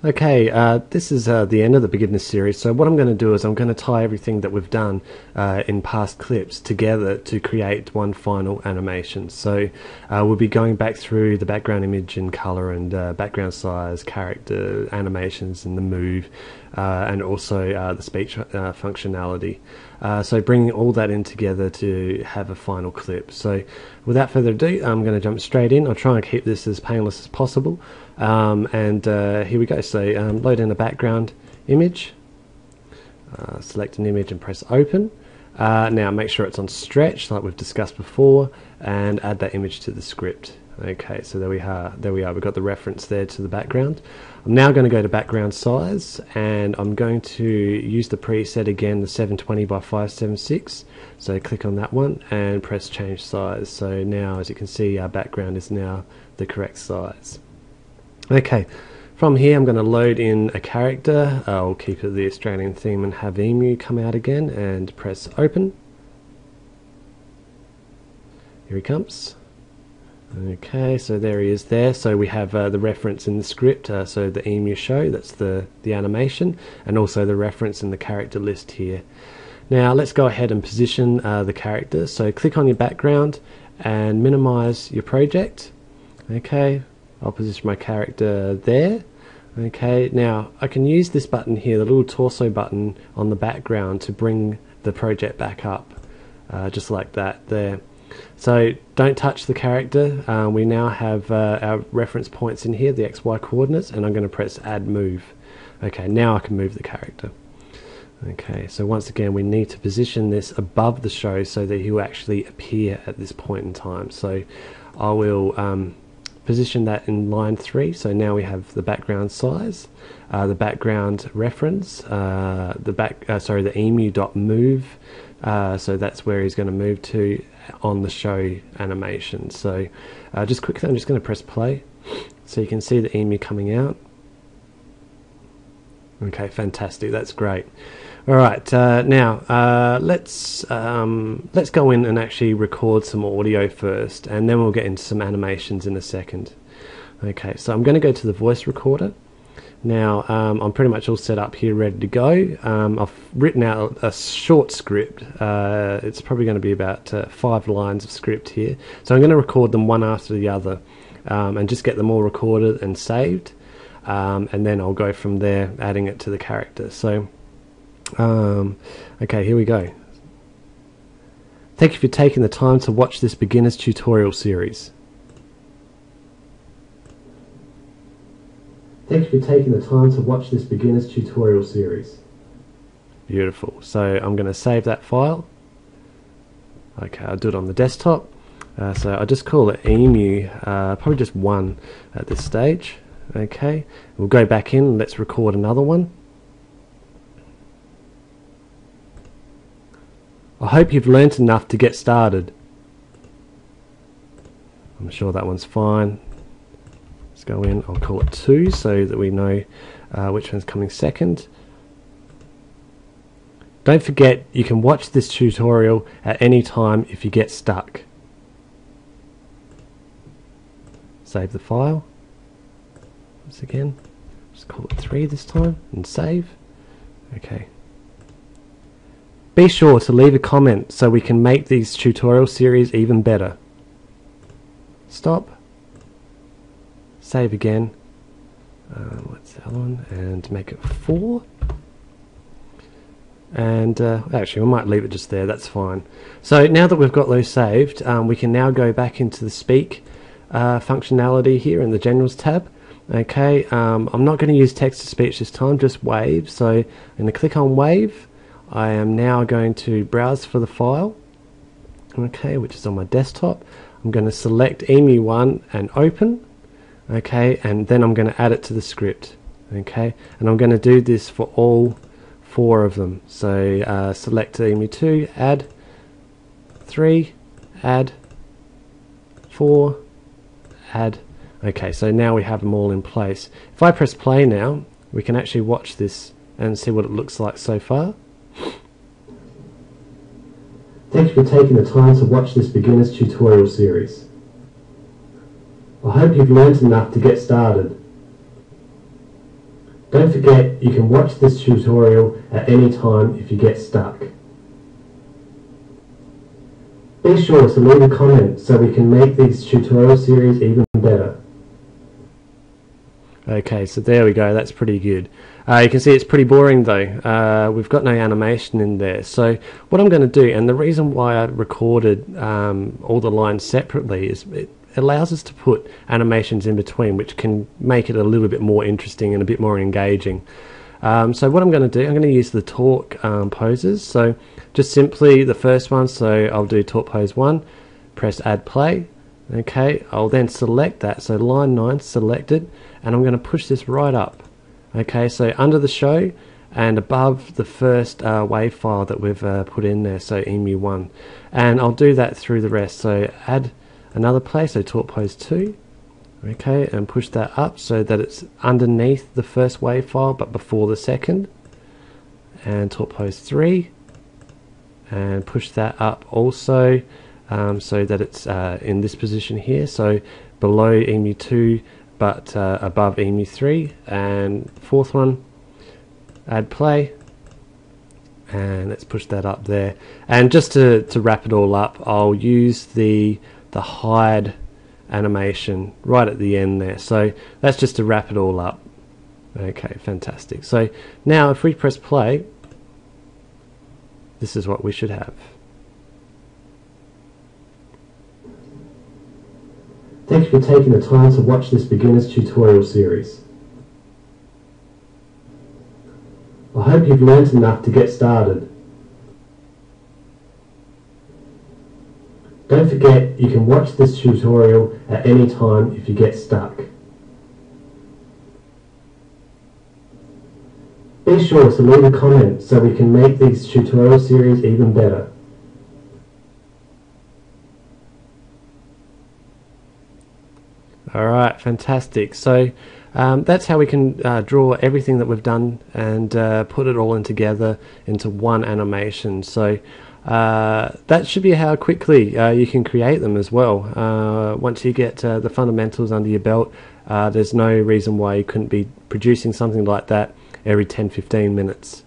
Okay, this is the end of the beginner series. So what I'm going to do is I'm going to tie everything that we've done in past clips together to create one final animation. So we'll be going back through the background image and color and background size, character animations and the move, and also the speech functionality. So bringing all that in together to have a final clip. So without further ado, I'm going to jump straight in. I'll try and keep this as painless as possible. And here we go. So load in a background image, select an image and press open. Now make sure it's on stretch like we've discussed before, and add that image to the script. Okay, so there we are. We've got the reference there to the background. I'm now going to go to background size, and I'm going to use the preset again, the 720 by 576. So click on that one and press change size. So now, as you can see, our background is now the correct size. Okay, from here I'm going to load in a character. I'll keep it the Australian theme and have Emu come out again and press open. Here he comes. Okay, so there he is there. So we have the reference in the script, so the Emu show, that's the animation, and also the reference in the character list here. Now let's go ahead and position the character. So click on your background and minimize your project. Okay, I'll position my character there. Okay, now I can use this button here, the little torso button on the background, to bring the project back up, just like that there. So don't touch the character. We now have our reference points in here, the XY coordinates, and I'm going to press add move. Okay, now I can move the character. Okay, so once again we need to position this above the show so that he will actually appear at this point in time. So I will position that in line 3. So now we have the background size, the background reference, the emu.move, so that's where he's going to move to on the show animation. So just quickly I'm just going to press play so you can see the emu coming out. Okay, fantastic, that's great. Alright, now let's go in and actually record some audio first, and then we'll get into some animations in a second. Okay, so I'm going to go to the voice recorder. Now I'm pretty much all set up here, ready to go. I've written out a short script. It's probably going to be about 5 lines of script here. So I'm going to record them one after the other, and just get them all recorded and saved. And then I'll go from there, adding it to the character. So okay, here we go. Thank you for taking the time to watch this beginner's tutorial series. Thank you for taking the time to watch this beginner's tutorial series. Beautiful. So I'm going to save that file. Okay, I'll do it on the desktop. So I'll just call it Emu, probably just 1 at this stage. Okay, we'll go back in and let's record another one. I hope you've learnt enough to get started. I'm sure that one's fine. Let's go in, I'll call it 2 so that we know which one's coming second. Don't forget, you can watch this tutorial at any time if you get stuck. Save the file. Once again, just call it 3 this time and save. Okay. Be sure to leave a comment so we can make these tutorial series even better. Stop. Save again. What's the other one? And make it 4. And actually we might leave it just there, that's fine. So now that we've got those saved, we can now go back into the speak functionality here in the generals tab. Okay, I'm not going to use text to speech this time, just wave. So I'm going to click on wave. I am now going to browse for the file, okay, which is on my desktop. I'm going to select emu1 and open, okay, and then I'm going to add it to the script, okay, and I'm going to do this for all 4 of them. So select emu2, add 3, add 4, add. Okay, so now we have them all in place. If I press play now, we can actually watch this and see what it looks like so far. Thank you for taking the time to watch this beginner's tutorial series. I hope you've learnt enough to get started. Don't forget you can watch this tutorial at any time if you get stuck. Be sure to leave a comment so we can make these tutorial series even better. Okay, so there we go, that's pretty good. You can see it's pretty boring though. We've got no animation in there. So what I'm going to do, and the reason why I recorded all the lines separately, is it allows us to put animations in between, which can make it a little bit more interesting and a bit more engaging. So what I'm going to do, I'm going to use the talk poses. So just simply the first one, so I'll do talk pose 1, press add play. Okay, I'll then select that, so line 9 selected, and I'm going to push this right up. Okay, so under the show and above the first wave file that we've put in there, so emu1, and I'll do that through the rest. So add another play, so talk pose 2, okay, and push that up so that it's underneath the first wave file but before the second, and talk pose 3, and push that up also so that it's in this position here, so below emu2 but above emu3, and fourth one, add play, and let's push that up there. And just to wrap it all up, I'll use the hide animation right at the end there, so that's just to wrap it all up. Okay, fantastic. So now if we press play, this is what we should have. Thank you for taking the time to watch this beginner's tutorial series. I hope you've learnt enough to get started. Don't forget you can watch this tutorial at any time if you get stuck. Be sure to leave a comment so we can make these tutorial series even better. Alright, fantastic. So that's how we can draw everything that we've done and put it all in together into one animation. So that should be how quickly you can create them as well. Once you get the fundamentals under your belt, there's no reason why you couldn't be producing something like that every 10-15 minutes.